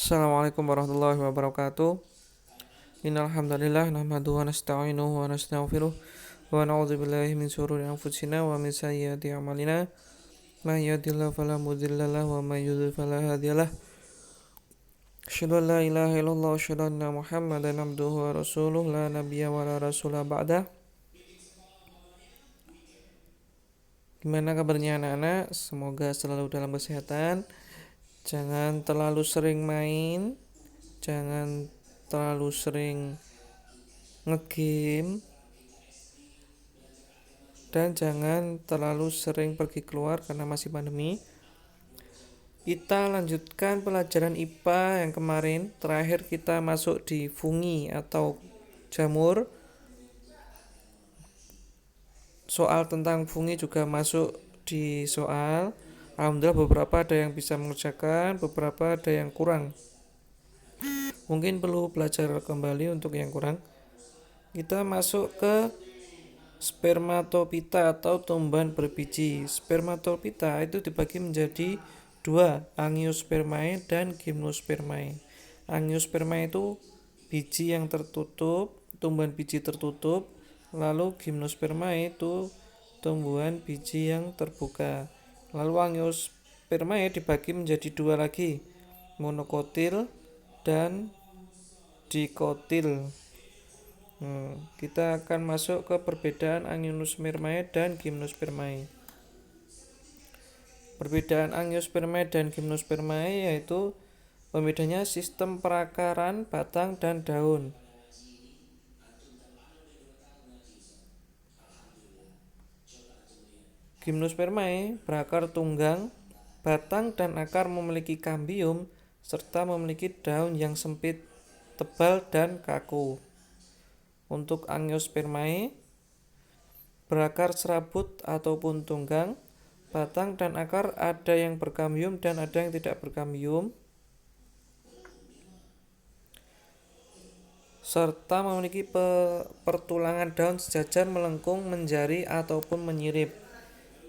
Assalamualaikum warahmatullahi wabarakatuh. Innal hamdalillah nahmaduhu wa nasta'inuhu wa nastaghfiruh wa na'udzu billahi min shururi anfusina wa min sayyiati a'malina. May yahdihillahu fala mudilla lahu wa may yudhlil fala hadiyalah. Asyhadu an la ilaha illallah wa asyhadu anna Muhammadan abduhu wa rasuluh la nabiyya wa la rasula ba'da. Gimana kabarnya anak-anak? Semoga selalu dalam kesehatan. Jangan terlalu sering main, jangan terlalu sering ngegame, dan jangan terlalu sering pergi keluar karena masih pandemi. Kita lanjutkan pelajaran IPA yang kemarin. Terakhir kita masuk di fungi atau jamur. Soal tentang fungi juga masuk di soal. Alhamdulillah beberapa ada yang bisa mengerjakan, beberapa ada yang kurang. Mungkin perlu belajar kembali untuk yang kurang. Kita masuk ke spermatopita atau tumbuhan berbiji. Spermatopita itu dibagi menjadi dua, angiospermae dan gymnospermae. Angiospermae itu biji yang tertutup, tumbuhan biji tertutup. Lalu gymnospermae itu tumbuhan biji yang terbuka. Lalu angiospermae dibagi menjadi dua lagi, monokotil dan dikotil. Kita akan masuk ke perbedaan angiospermae dan gymnospermae. Perbedaan angiospermae dan gymnospermae yaitu pembedanya sistem perakaran batang dan daun. Gymnospermae berakar tunggang, batang dan akar memiliki kambium serta memiliki daun yang sempit, tebal dan kaku. Untuk angiospermae berakar serabut ataupun tunggang, batang dan akar ada yang berkambium dan ada yang tidak berkambium, serta memiliki pertulangan daun sejajar, melengkung, menjari ataupun menyirip.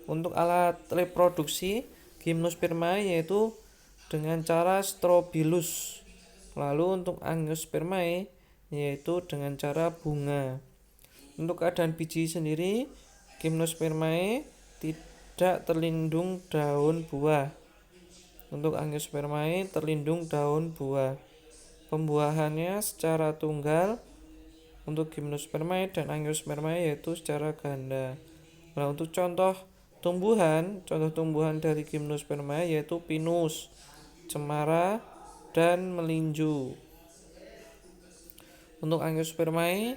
Untuk alat reproduksi gymnospermae yaitu dengan cara strobilus. Lalu untuk angiospermae yaitu dengan cara bunga. Untuk keadaan biji sendiri, gymnospermae tidak terlindung daun buah. Untuk angiospermae terlindung daun buah. Pembuahannya secara tunggal untuk gymnospermae dan angiospermae yaitu secara ganda. Nah, untuk contoh tumbuhan dari gymnospermae yaitu pinus, cemara, dan melinju. Untuk angiospermae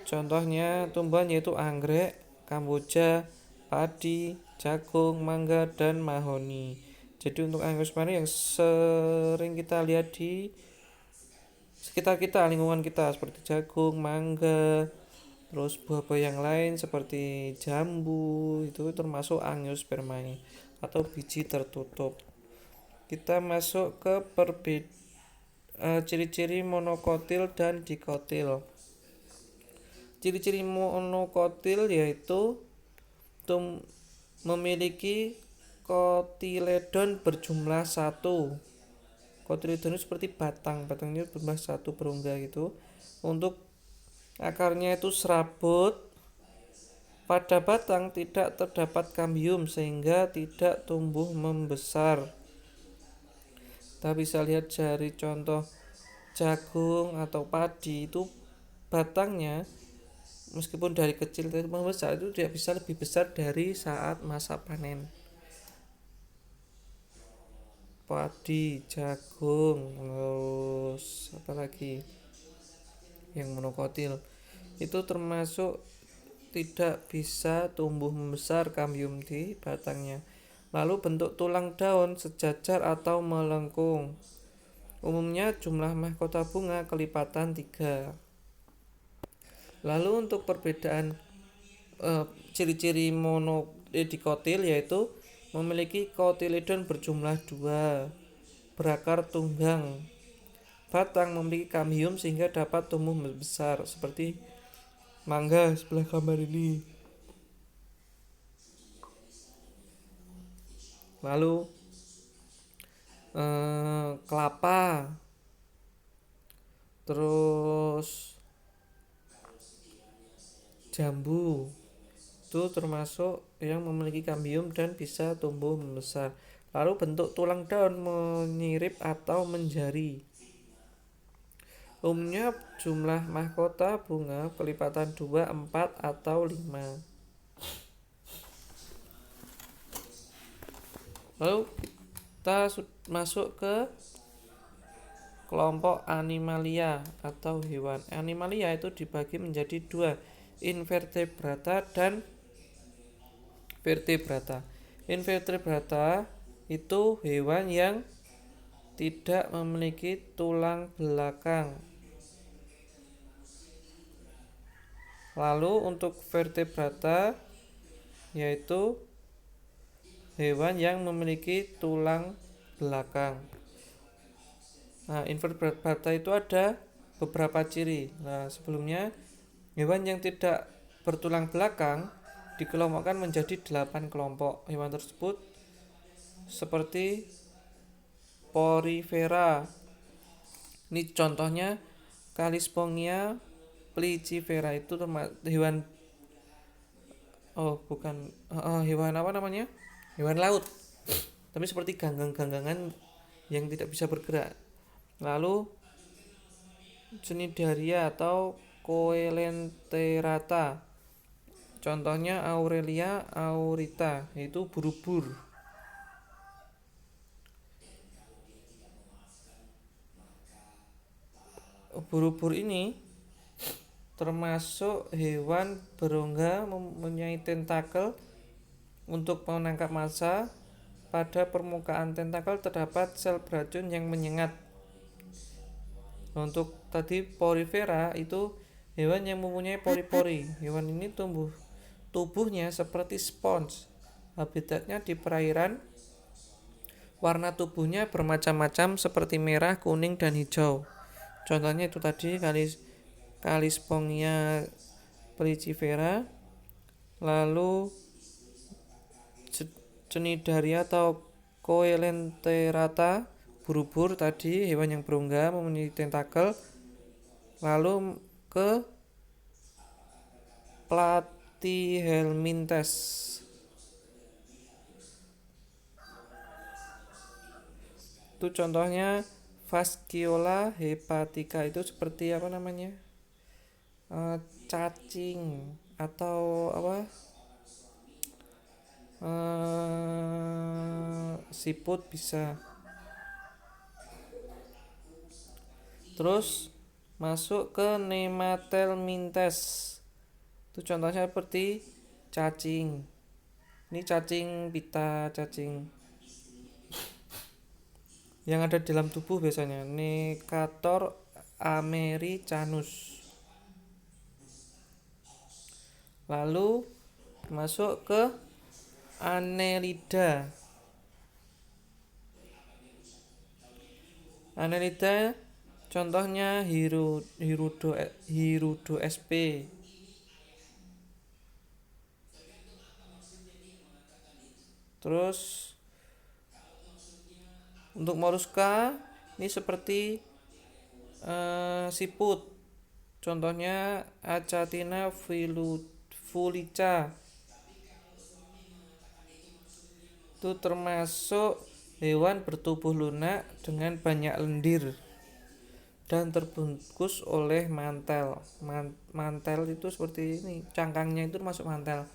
contohnya tumbuhan yaitu anggrek, kamboja, padi, jagung, mangga, dan mahoni. Jadi untuk angiospermae yang sering kita lihat di sekitar kita, lingkungan kita seperti jagung, mangga, terus buah-buah yang lain seperti jambu itu termasuk angiospermae atau biji tertutup. Kita masuk ke ciri-ciri monokotil dan dikotil. Ciri-ciri monokotil yaitu memiliki kotiledon berjumlah satu. Kotiledon itu seperti batangnya berjumlah satu, berongga gitu. Untuk akarnya itu serabut. Pada batang tidak terdapat kambium sehingga tidak tumbuh membesar. Kita bisa lihat dari contoh jagung atau padi itu batangnya meskipun dari kecil tapi membesar itu tidak bisa lebih besar dari saat masa panen. Padi, jagung, terus apa lagi yang monokotil itu termasuk tidak bisa tumbuh membesar kambium di batangnya. Lalu bentuk tulang daun sejajar atau melengkung. Umumnya jumlah mahkota bunga kelipatan 3. Lalu untuk perbedaan ciri-ciri dikotil yaitu memiliki kotiledon berjumlah 2, berakar tunggang, batang memiliki kambium sehingga dapat tumbuh besar seperti mangga sebelah gambar ini. Lalu kelapa Terus jambu itu termasuk yang memiliki kambium dan bisa tumbuh membesar. Lalu bentuk tulang daun menyirip atau menjari. Umumnya jumlah mahkota bunga kelipatan 2, 4, atau 5. Lalu kita masuk ke kelompok animalia atau hewan. Animalia itu dibagi menjadi dua, invertebrata dan vertebrata. Invertebrata itu hewan yang tidak memiliki tulang belakang. Lalu untuk vertebrata yaitu hewan yang memiliki tulang belakang. Nah, invertebrata itu ada beberapa ciri. Nah, sebelumnya hewan yang tidak bertulang belakang dikelompokkan menjadi 8 kelompok. Hewan tersebut seperti Porifera. Ini contohnya Kalispongia plicifera, itu hewan hewan apa namanya? Hewan laut. Tapi seperti ganggang-ganggangan yang tidak bisa bergerak. Lalu Cnidaria atau Coelenterata. Contohnya Aurelia aurita, yaitu ubur-ubur. Ubur-ubur ini termasuk hewan berongga mempunyai tentakel untuk menangkap massa. Pada permukaan tentakel terdapat sel beracun yang menyengat. Untuk tadi Porifera itu hewan yang mempunyai pori-pori. Hewan ini tubuhnya seperti spons. Habitatnya di perairan. Warna tubuhnya bermacam-macam seperti merah, kuning, dan hijau. Contohnya itu tadi Kalispongia plicifera. Lalu Cnidaria atau Coelenterata, ubur-ubur tadi hewan yang berongga mempunyai tentakel. Lalu ke Platyhelminthes. Itu contohnya Fasciola hepatica, itu seperti apa namanya? Cacing atau apa? Siput bisa. Terus masuk ke Nemathelminthes. Itu contohnya seperti cacing. Ini cacing pita, cacing yang ada di dalam tubuh biasanya. Necator americanus. Lalu masuk ke Annelida. Annelida contohnya Hirudo sp. Terus untuk Molluska ini seperti siput. Contohnya Achatina fulica. Itu termasuk hewan bertubuh lunak dengan banyak lendir dan terbungkus oleh mantel. Mantel itu seperti ini, cangkangnya itu termasuk mantel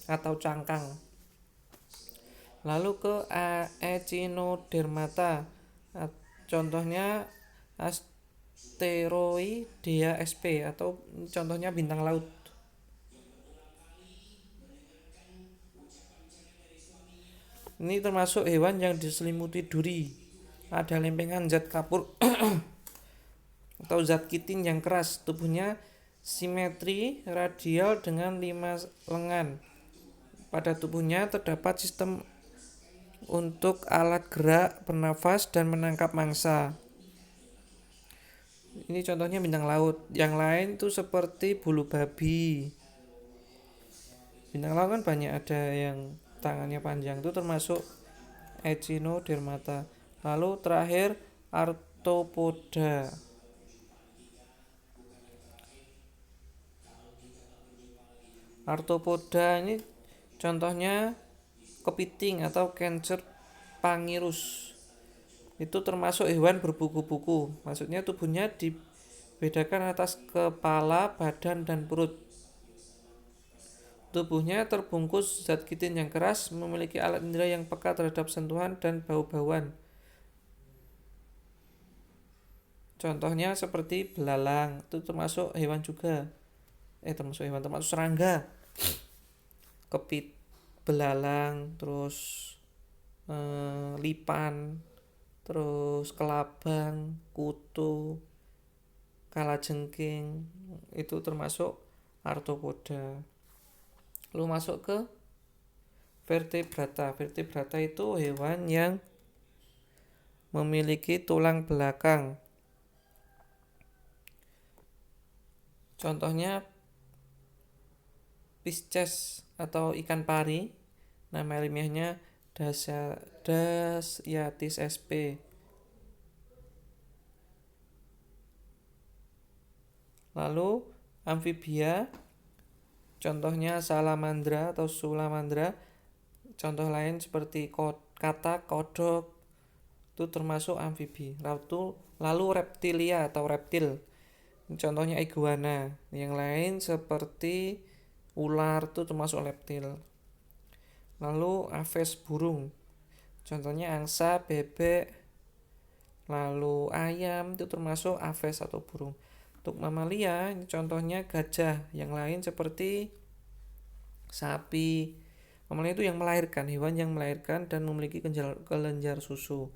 atau cangkang. Lalu ke Echinodermata. Contohnya Asteroidea sp atau contohnya bintang laut. Ini termasuk hewan yang diselimuti duri. Ada lempengan zat kapur atau zat kitin yang keras. Tubuhnya simetri radial dengan 5 lengan. Pada tubuhnya terdapat sistem untuk alat gerak, bernafas, dan menangkap mangsa. Ini contohnya bintang laut. Yang lain itu seperti bulu babi. Bintang laut kan banyak, ada yang tangannya panjang, itu termasuk Echinodermata. Lalu terakhir Arthropoda. Arthropoda ini contohnya kepiting atau Kencer pangirus. Itu termasuk hewan berbuku-buku. Maksudnya tubuhnya dibedakan atas kepala, badan, dan perut. Tubuhnya terbungkus zat kitin yang keras, memiliki alat indera yang peka terhadap sentuhan dan bau-bauan. Contohnya seperti belalang, itu termasuk hewan juga. Termasuk serangga. Kepit, belalang, terus lipan, terus kelabang, kutu, kalajengking, itu termasuk arthropoda. Lalu masuk ke vertebrata. Vertebrata itu hewan yang memiliki tulang belakang. Contohnya Pisces atau ikan pari, nama ilmiahnya Dasyatis sp. Lalu amfibia, contohnya salamandra atau sulamandra. Contoh lain seperti katak, kodok, itu termasuk amfibi. Lalu reptilia atau reptil, contohnya iguana. Yang lain seperti ular itu termasuk reptil. Lalu aves, burung, contohnya angsa, bebek. Lalu ayam itu termasuk aves atau burung. Untuk mamalia, ini contohnya gajah. Yang lain seperti sapi. Mamalia itu yang melahirkan, hewan yang melahirkan dan memiliki kelenjar susu.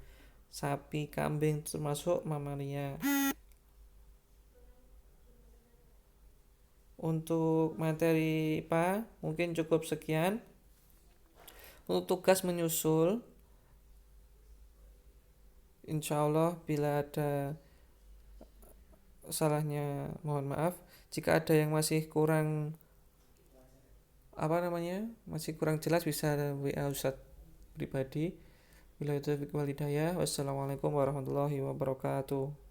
Sapi, kambing termasuk mamalia. Untuk materi IPA mungkin cukup sekian. Untuk tugas menyusul, insya Allah bila ada salahnya mohon maaf. Jika ada yang masih kurang masih kurang jelas bisa WA Ustadz pribadi. Wassalamualaikum warahmatullahi wabarakatuh.